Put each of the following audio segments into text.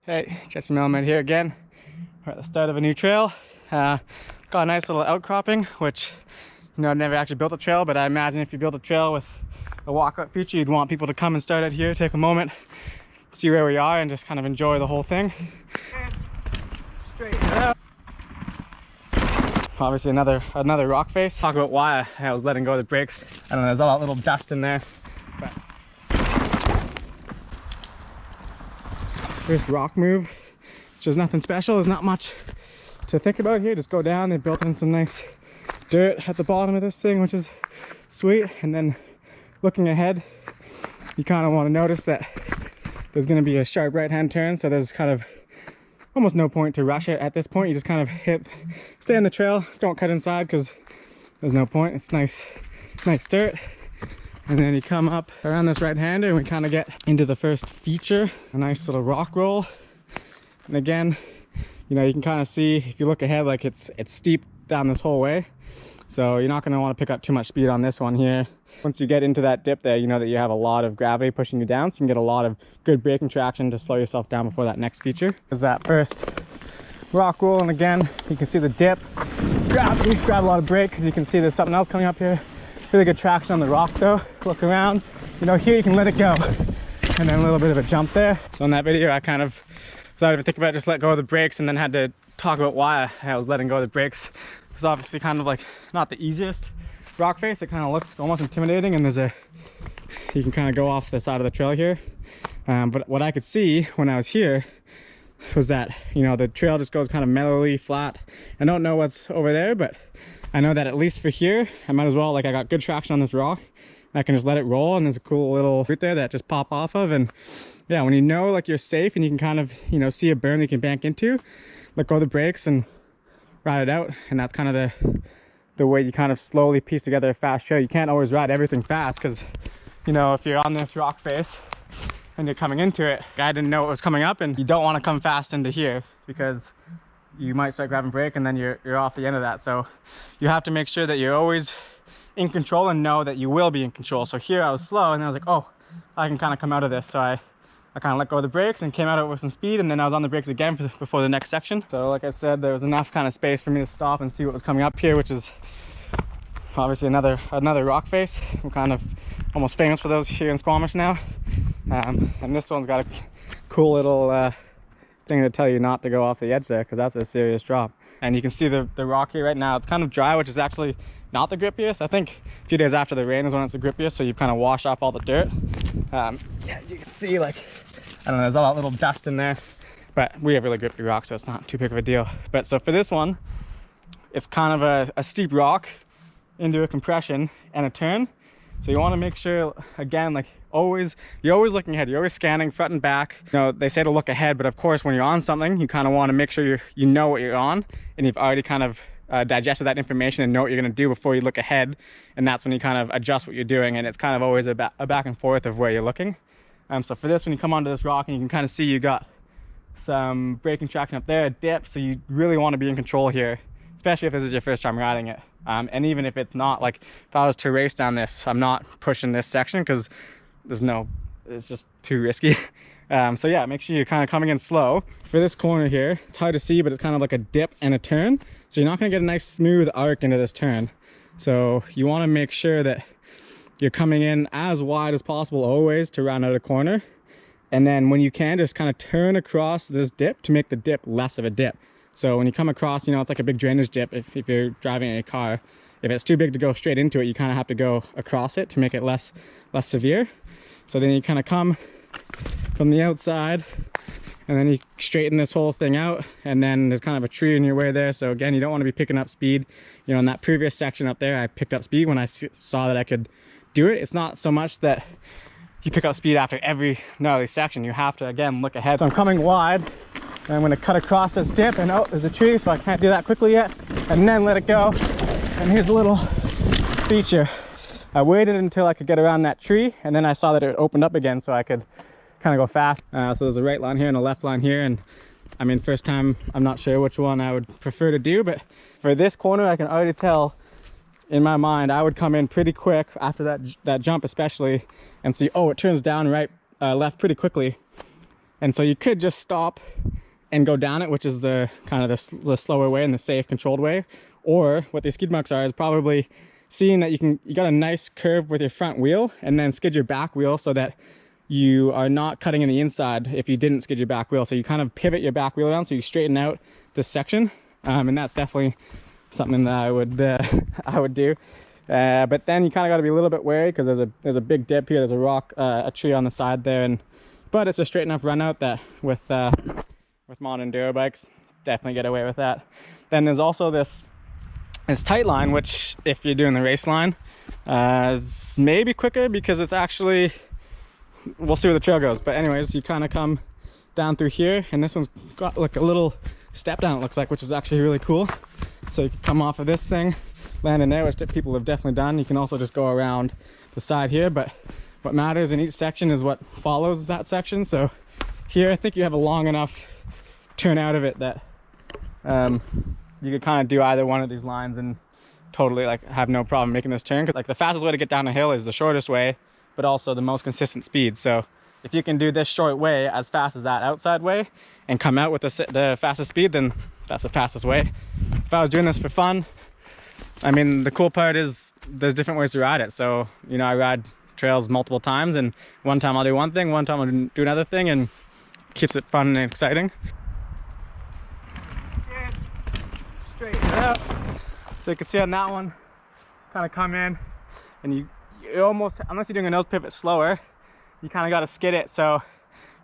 Hey, Jesse Melamed here again. We're at the start of a new trail. Got a nice little outcropping, which, you know, I've never actually built a trail, but I imagine if you build a trail with a walkout feature, you'd want people to come and start out here, take a moment, see where we are, and just kind of enjoy the whole thing. Straight out. Obviously another rock face. Talk about why I was letting go of the brakes. I don't know, there's all that little dust in there. But first rock move, which is nothing special. There's not much to think about here. Just go down. They built in some nice dirt at the bottom of this thing, which is sweet. And then looking ahead, you kind of want to notice that there's going to be a sharp right hand turn, so there's kind of almost no point to rush it at this point. You just kind of stay on the trail, don't cut inside because there's no point. It's nice dirt. And then you come up around this right hander and we kind of get into the first feature, a nice little rock roll. And again, you know, you can kind of see if you look ahead, like it's steep down this whole way, so you're not going to want to pick up too much speed on this one here. Once you get into that dip there, you know that you have a lot of gravity pushing you down, so you can get a lot of good braking traction to slow yourself down before that next feature. There's that first rock roll, and again you can see the dip. Grab a lot of brake because you can see there's something else coming up here. Really good traction on the rock though. Look around, you know, here you can let it go, and then a little bit of a jump there. So in that video I kind of, without even thinking about it, just let go of the brakes, and then had to talk about why I was letting go of the brakes. It's obviously kind of like not the easiest rock face. It kind of looks almost intimidating, and you can kind of go off the side of the trail here. But what I could see when I was here was that, you know, the trail just goes kind of mellowly flat. I don't know what's over there, but I know that at least for here, I might as well, like, I got good traction on this rock. I can just let it roll, and there's a cool little root there that just pop off of. And yeah, when you know like you're safe and you can kind of, you know, see a berm that you can bank into, let go of the brakes and ride it out. And that's kind of the way you kind of slowly piece together a fast trail. You can't always ride everything fast because, you know, if you're on this rock face and you're coming into it, I didn't know it was coming up, and you don't want to come fast into here because you might start grabbing brake and then you're off the end of that. So you have to make sure that you're always in control and know that you will be in control. So here I was slow, and then I was like, oh, I can kind of come out of this. So I kind of let go of the brakes and came out of it with some speed, and then I was on the brakes again before the next section. So like I said, there was enough kind of space for me to stop and see what was coming up here, which is obviously another rock face. I'm kind of almost famous for those here in Squamish now. And this one's got a cool little thing to tell you not to go off the edge there, because that's a serious drop. And you can see the rock here right now. It's kind of dry, which is actually not the grippiest. I think a few days after the rain is when it's the grippiest, so you kind of wash off all the dirt. Yeah, you can see, like, I don't know, there's all that little dust in there, but we have really grippy rock, so it's not too big of a deal. But so for this one, it's kind of a steep rock into a compression and a turn. So you want to make sure, again, like always, you're always looking ahead, you're always scanning front and back. You know, they say to look ahead, but of course when you're on something, you kind of want to make sure you know what you're on, and you've already kind of digested that information and know what you're going to do before you look ahead. And that's when you kind of adjust what you're doing, and it's kind of always a back and forth of where you're looking. So for this, when you come onto this rock, and you can kind of see you got some braking traction up there, a dip, so you really want to be in control here, especially if this is your first time riding it. And even if it's not, like if I was to race down this, I'm not pushing this section because it's just too risky. So yeah, make sure you're kind of coming in slow. For this corner here, it's hard to see, but it's kind of like a dip and a turn. So you're not going to get a nice smooth arc into this turn. So you want to make sure that you're coming in as wide as possible always to round out a corner. And then when you can, just kind of turn across this dip to make the dip less of a dip. So when you come across, you know, it's like a big drainage dip if you're driving a car. If it's too big to go straight into it, you kind of have to go across it to make it less severe. So then you kind of come from the outside, and then you straighten this whole thing out, and then there's kind of a tree in your way there. So again, you don't want to be picking up speed. You know, in that previous section up there, I picked up speed when I saw that I could do it. It's not so much that you pick up speed after every gnarly section. You have to, again, look ahead. So I'm coming wide, and I'm going to cut across this dip, and oh, there's a tree, so I can't do that quickly yet, and then let it go. And here's a little feature. I waited until I could get around that tree, and then I saw that it opened up again, so I could kind of go fast. So there's a right line here and a left line here, and I mean, first time, I'm not sure which one I would prefer to do, but for this corner, I can already tell in my mind I would come in pretty quick after that jump especially, and see, oh, it turns down right left pretty quickly. And so you could just stop and go down it, which is the kind of the slower way and the safe, controlled way. Or what these skid marks are is probably seeing that you got a nice curve with your front wheel and then skid your back wheel so that you are not cutting in the inside if you didn't skid your back wheel. So you kind of pivot your back wheel around so you straighten out this section. And that's definitely something that I would do. But then you kind of got to be a little bit wary because there's a big dip here. There's a rock, a tree on the side there, but it's a straight enough run out that with modern enduro bikes, definitely get away with that. Then there's also this tight line, which if you're doing the race line, is maybe quicker because it's actually, we'll see where the trail goes. But anyways, you kind of come down through here, and this one's got like a little step down, it looks like, which is actually really cool. So you can come off of this thing, land in there, which people have definitely done. You can also just go around the side here, but what matters in each section is what follows that section. So here I think you have a long enough turn out of it that you could kind of do either one of these lines and totally like have no problem making this turn, because like the fastest way to get down a hill is the shortest way, but also the most consistent speed. So if you can do this short way as fast as that outside way and come out with the fastest speed, then that's the fastest way. If I was doing this for fun, I mean, the cool part is there's different ways to ride it. So, you know, I ride trails multiple times, and one time I'll do one thing, one time I'll do another thing, and keeps it fun and exciting. Straighten it out. So you can see on that one, kind of come in, and you almost, unless you're doing a nose pivot slower, you kind of got to skid it so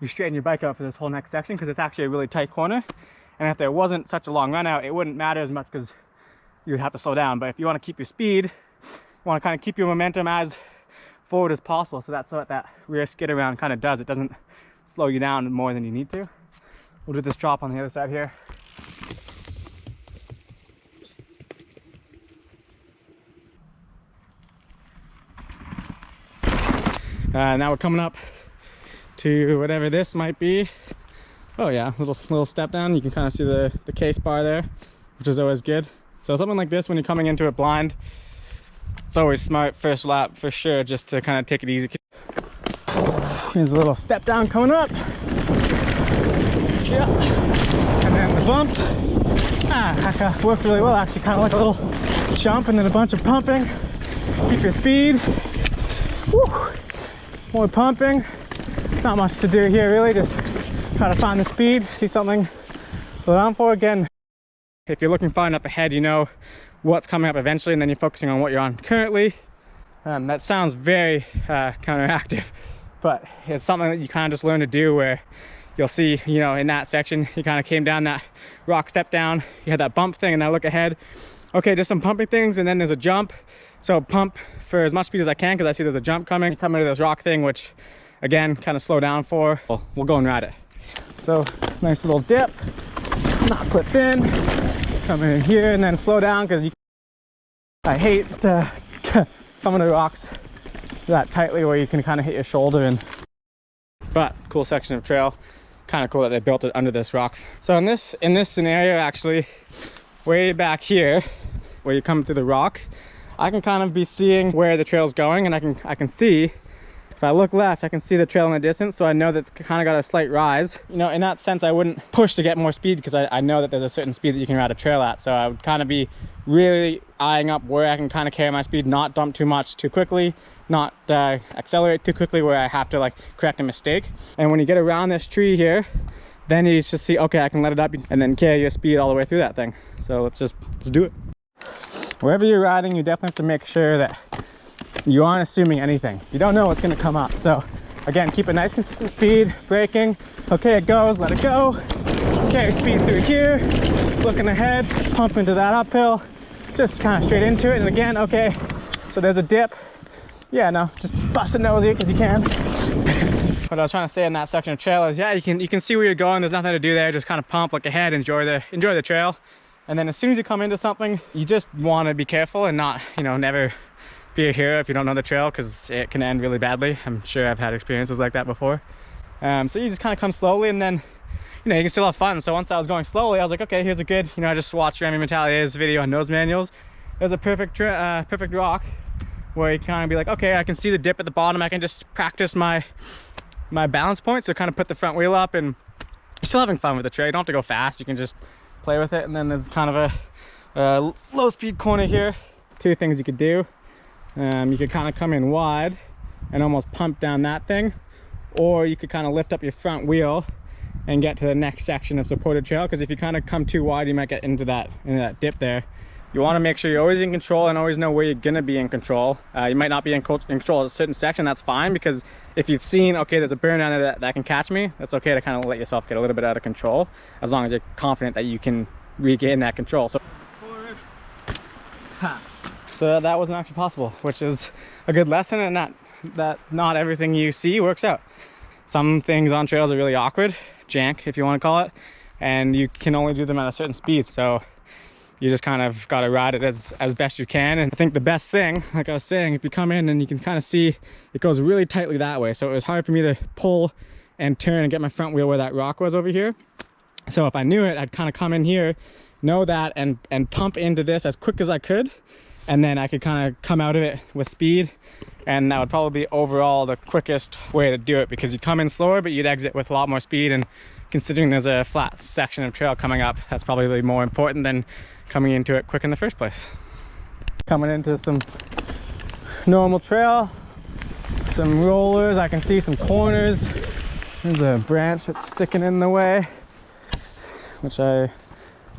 you straighten your bike out for this whole next section, because it's actually a really tight corner. And if there wasn't such a long run out, it wouldn't matter as much because you would have to slow down. But if you want to keep your speed, you want to kind of keep your momentum as forward as possible. So that's what that rear skid around kind of does. It doesn't slow you down more than you need to. We'll do this drop on the other side here. Now we're coming up to whatever this might be. Oh yeah, little step down. You can kind of see the case bar there, which is always good. So something like this, when you're coming into it blind, it's always smart first lap for sure, just to kind of take it easy. Here's a little step down coming up. Yeah, and then the bump. That worked really well actually, kind of like a little jump and then a bunch of pumping. Keep your speed. Woo. More pumping. Not much to do here really, just try to find the speed, see something slow down for. Again, if you're looking far enough ahead, you know what's coming up eventually, and then you're focusing on what you're on currently. That sounds very counteractive, but it's something that you kind of just learn to do, where you'll see, you know, in that section, you kind of came down that rock step down, you had that bump thing, and now look ahead. Okay, just some pumping things, and then there's a jump. So pump for as much speed as I can, because I see there's a jump coming. Come into this rock thing, which again, kind of slow down for. We'll go and ride it. So nice little dip, not clip in, come in here and then slow down, because I hate some of the rocks that tightly where you can kind of hit your shoulder. But cool section of trail, kind of cool that they built it under this rock. So in this scenario, actually, way back here where you come through the rock, I can kind of be seeing where the trail's going, and I can see, if I look left, I can see the trail in the distance, so I know that it's kind of got a slight rise. You know, in that sense, I wouldn't push to get more speed, because I know that there's a certain speed that you can ride a trail at. So I would kind of be really eyeing up where I can kind of carry my speed, not dump too much too quickly, not accelerate too quickly where I have to like correct a mistake. And when you get around this tree here, then you just see, okay, I can let it up and then carry your speed all the way through that thing. So let's do it. Wherever you're riding, you definitely have to make sure that you aren't assuming anything. You don't know what's going to come up. So again, keep a nice consistent speed, braking. Okay, it goes, let it go. Carry speed through here, looking ahead, pump into that uphill, just kind of straight into it. And again, okay, so there's a dip. Yeah, no, just bust a nose here because you can. What I was trying to say in that section of trail is, yeah, you can see where you're going. There's nothing to do there. Just kind of pump, look ahead, enjoy the trail. And then as soon as you come into something, you just want to be careful and not, you know, never be a hero if you don't know the trail, because it can end really badly. I'm sure I've had experiences like that before. So you just kind of come slowly, and then, you know, you can still have fun. So once I was going slowly, I was like, okay, here's a good, you know, I just watched Remy Metallier's video on nose manuals. There's a perfect rock where you kind of be like, okay, I can see the dip at the bottom. I can just practice my my balance point. So kind of put the front wheel up, and you're still having fun with the trail. You don't have to go fast. You can just play with it. And then there's kind of a low speed corner here. Two things you could do. You could kind of come in wide and almost pump down that thing, or you could kind of lift up your front wheel and get to the next section of supported trail, because if you kind of come too wide, you might get into that dip there. You want to make sure you're always in control and always know where you're gonna be in control. You might not be in control of a certain section. That's fine, because if you've seen, okay, there's a burn down there that can catch me, that's okay to kind of let yourself get a little bit out of control, as long as you're confident that you can regain that control. So that wasn't actually possible, which is a good lesson, and that not everything you see works out. Some things on trails are really awkward, jank if you want to call it, and you can only do them at a certain speed. So you just kind of got to ride it as best you can. And I think the best thing, like I was saying, if you come in and you can kind of see it goes really tightly that way, so it was hard for me to pull and turn and get my front wheel where that rock was over here. So if I knew it, I'd kind of come in here, know that, and pump into this as quick as I could, and then I could kind of come out of it with speed, and that would probably be overall the quickest way to do it, because you'd come in slower but you'd exit with a lot more speed. And considering there's a flat section of trail coming up, that's probably more important than coming into it quick in the first place. Coming into some normal trail, some rollers, I can see some corners. There's a branch that's sticking in the way, which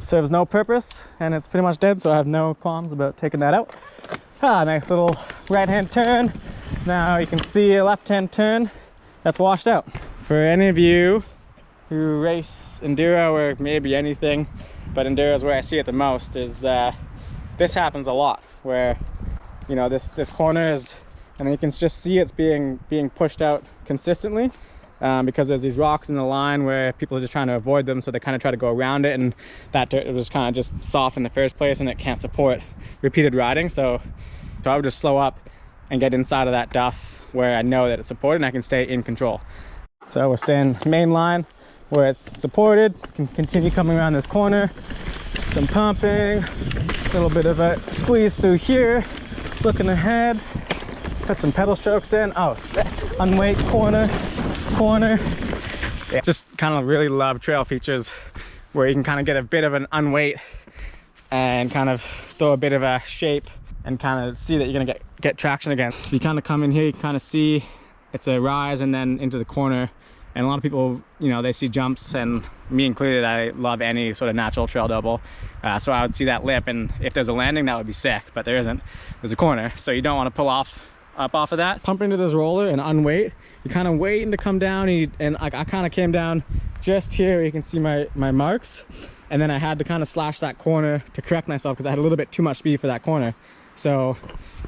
serves no purpose, and it's pretty much dead, so I have no qualms about taking that out. Nice little right-hand turn. Now you can see a left-hand turn that's washed out. For any of you who race enduro, or maybe anything, but enduro is where I see it the most, is this happens a lot, where, you know, this corner is, and you can just see it's being pushed out consistently, because there's these rocks in the line where people are just trying to avoid them, so they kind of try to go around it, and that dirt was kind of just soft in the first place, and it can't support repeated riding. So I would just slow up and get inside of that duff where I know that it's supported and I can stay in control. So we're staying main line where it's supported, can continue coming around this corner, some pumping, a little bit of a squeeze through here, looking ahead, put some pedal strokes in. Oh, unweight corner. Yeah, just kind of really love trail features where you can kind of get a bit of an unweight and kind of throw a bit of a shape and kind of see that you're gonna get traction again. If you kind of come in here, you can kind of see it's a rise and then into the corner. And a lot of people, you know, they see jumps, and me included, I love any sort of natural trail double. So I would see that lip, and if there's a landing, that would be sick, but there isn't. There's a corner, so you don't want to pull up off of that. Pump into this roller and unweight. You're kind of waiting to come down, and I kind of came down just here. You can see my marks, and then I had to kind of slash that corner to correct myself, because I had a little bit too much speed for that corner. So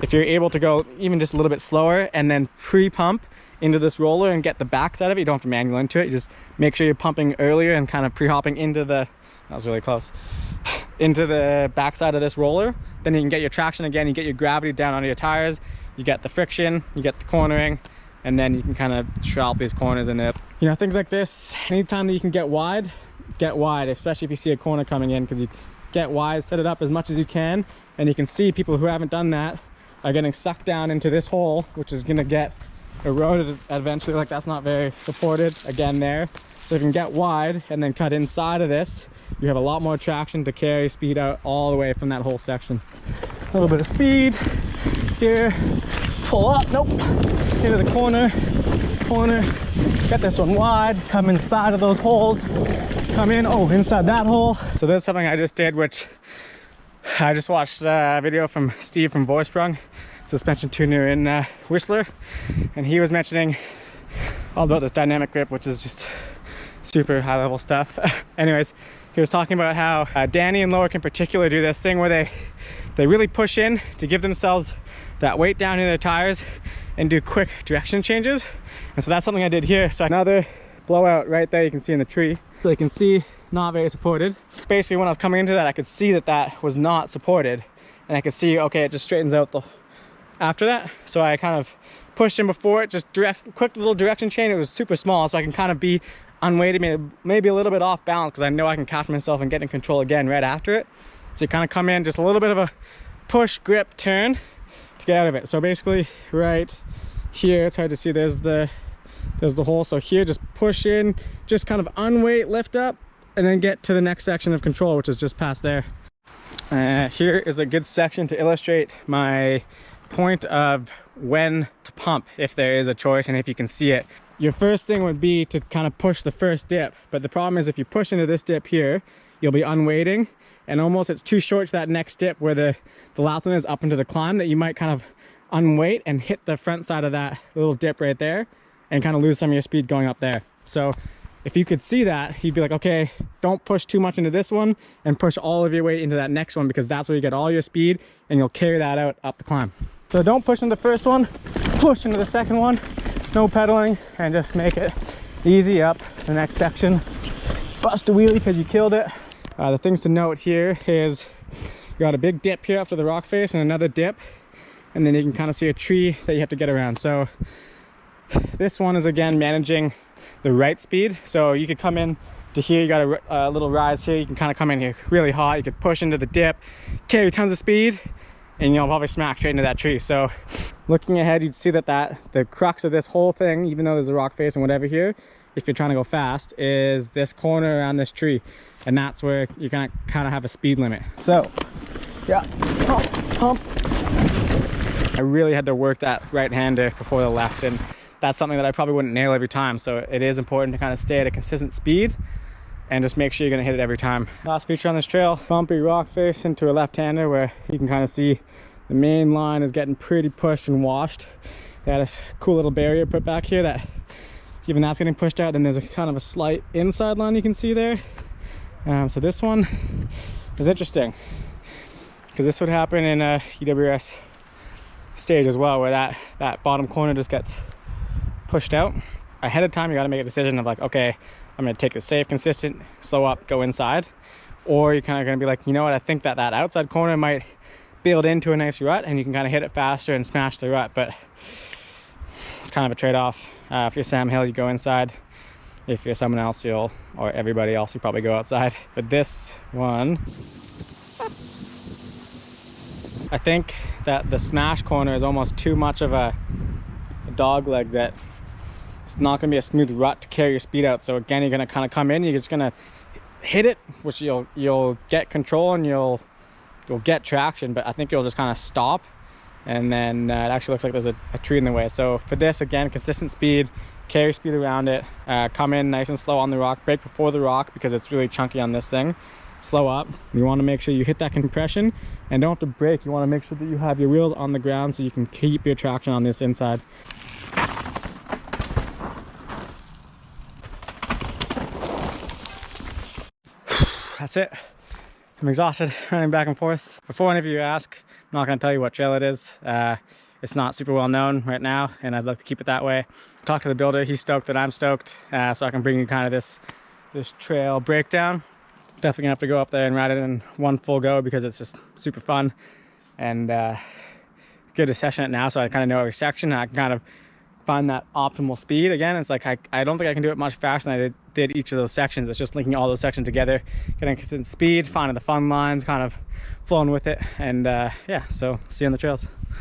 if you're able to go even just a little bit slower and then pre-pump into this roller and get the backside of it, you don't have to manual into it. You just make sure you're pumping earlier and kind of pre-hopping into the, that was really close, into the backside of this roller. Then you can get your traction again, you get your gravity down onto your tires, you get the friction, you get the cornering, and then you can kind of scallop these corners in there. You know, things like this, anytime that you can get wide, especially if you see a corner coming in, because you get wide, set it up as much as you can, and you can see people who haven't done that are getting sucked down into this hole, which is gonna get eroded eventually. Like, that's not very supported again there. So if you can get wide and then cut inside of this, you have a lot more traction to carry speed out all the way from that whole section. A little bit of speed here, pull up, nope, into the corner, get this one wide, come inside of those holes, come in, oh, inside that hole. So there's something I just did, which I just watched a video from Steve from Voice-Sprung, suspension tuner in Whistler, and he was mentioning all about this dynamic grip, which is just super high level stuff. Anyways, he was talking about how Danny and Loic in particular do this thing where they really push in to give themselves that weight down in their tires and do quick direction changes. And so that's something I did here. So another blowout right there, you can see in the tree. So you can see not very supported. Basically, when I was coming into that, I could see that that was not supported, and I could see, okay, it just straightens out after that. So I kind of pushed in before it, just quick little direction change. It was super small, so I can kind of be unweighted, maybe a little bit off balance, because I know I can catch myself and get in control again right after it. So you kind of come in, just a little bit of a push, grip, turn to get out of it. So basically right here, it's hard to see, there's the There's the hole. So here, just push in, just kind of unweight, lift up, and then get to the next section of control, which is just past there. Here is a good section to illustrate my point of when to pump, if there is a choice and if you can see it. Your first thing would be to kind of push the first dip, but the problem is if you push into this dip here, you'll be unweighting, and almost it's too short to that next dip where the last one is up into the climb, that you might kind of unweight and hit the front side of that little dip right there and kind of lose some of your speed going up there. So if you could see that, you'd be like, okay, don't push too much into this one and push all of your weight into that next one, because that's where you get all your speed and you'll carry that out up the climb. So don't push into the first one, push into the second one, no pedaling, and just make it easy up the next section. Bust a wheelie because you killed it. The things to note here is you got a big dip here after the rock face and another dip, and then you can kind of see a tree that you have to get around. So this one is again managing the right speed. So you could come in to here, you got a little rise here, you can kind of come in here really hot, you could push into the dip, carry tons of speed, and you'll probably smack straight into that tree. So looking ahead, you'd see that the crux of this whole thing, even though there's a rock face and whatever here, if you're trying to go fast, is this corner around this tree, and that's where you're gonna kind of have a speed limit. So yeah, pump. I really had to work that right hander before the left, and that's something that I probably wouldn't nail every time. So it is important to kind of stay at a consistent speed and just make sure you're gonna hit it every time. Last feature on this trail, bumpy rock face into a left-hander where you can kind of see the main line is getting pretty pushed and washed. They had a cool little barrier put back here that even that's getting pushed out. Then there's a kind of a slight inside line you can see there. So this one is interesting because this would happen in a EWS stage as well, where that bottom corner just gets pushed out. Ahead of time, you got to make a decision of like, okay, I'm going to take the safe, consistent, slow up, go inside. Or you're kind of going to be like, you know what, I think that outside corner might build into a nice rut and you can kind of hit it faster and smash the rut. But it's kind of a trade-off. If you're Sam Hill, you go inside. If you're someone else, or everybody else, you probably go outside. But this one, I think that the smash corner is almost too much of a dog leg, that it's not going to be a smooth rut to carry your speed out. So again, you're going to kind of come in, you're just going to hit it, which you'll get control and you'll get traction, but I think you'll just kind of stop, and then it actually looks like there's a tree in the way. So for this, again, consistent speed, carry speed around it, come in nice and slow on the rock, brake before the rock because it's really chunky on this thing, slow up. You want to make sure you hit that compression and don't have to brake. You want to make sure that you have your wheels on the ground so you can keep your traction on this inside. That's it. I'm exhausted running back and forth. Before any of you ask, I'm not going to tell you what trail it is. It's not super well known right now, and I'd like to keep it that way. Talk to the builder, he's stoked that I'm stoked, so I can bring you kind of this trail breakdown. Definitely gonna have to go up there and ride it in one full go because it's just super fun, and good to session it now so I kind of know every section and I can kind of find that optimal speed. Again, it's like I don't think I can do it much faster than I did each of those sections. It's just linking all those sections together, getting consistent speed, finding the fun lines, kind of flowing with it, and yeah, so see you on the trails.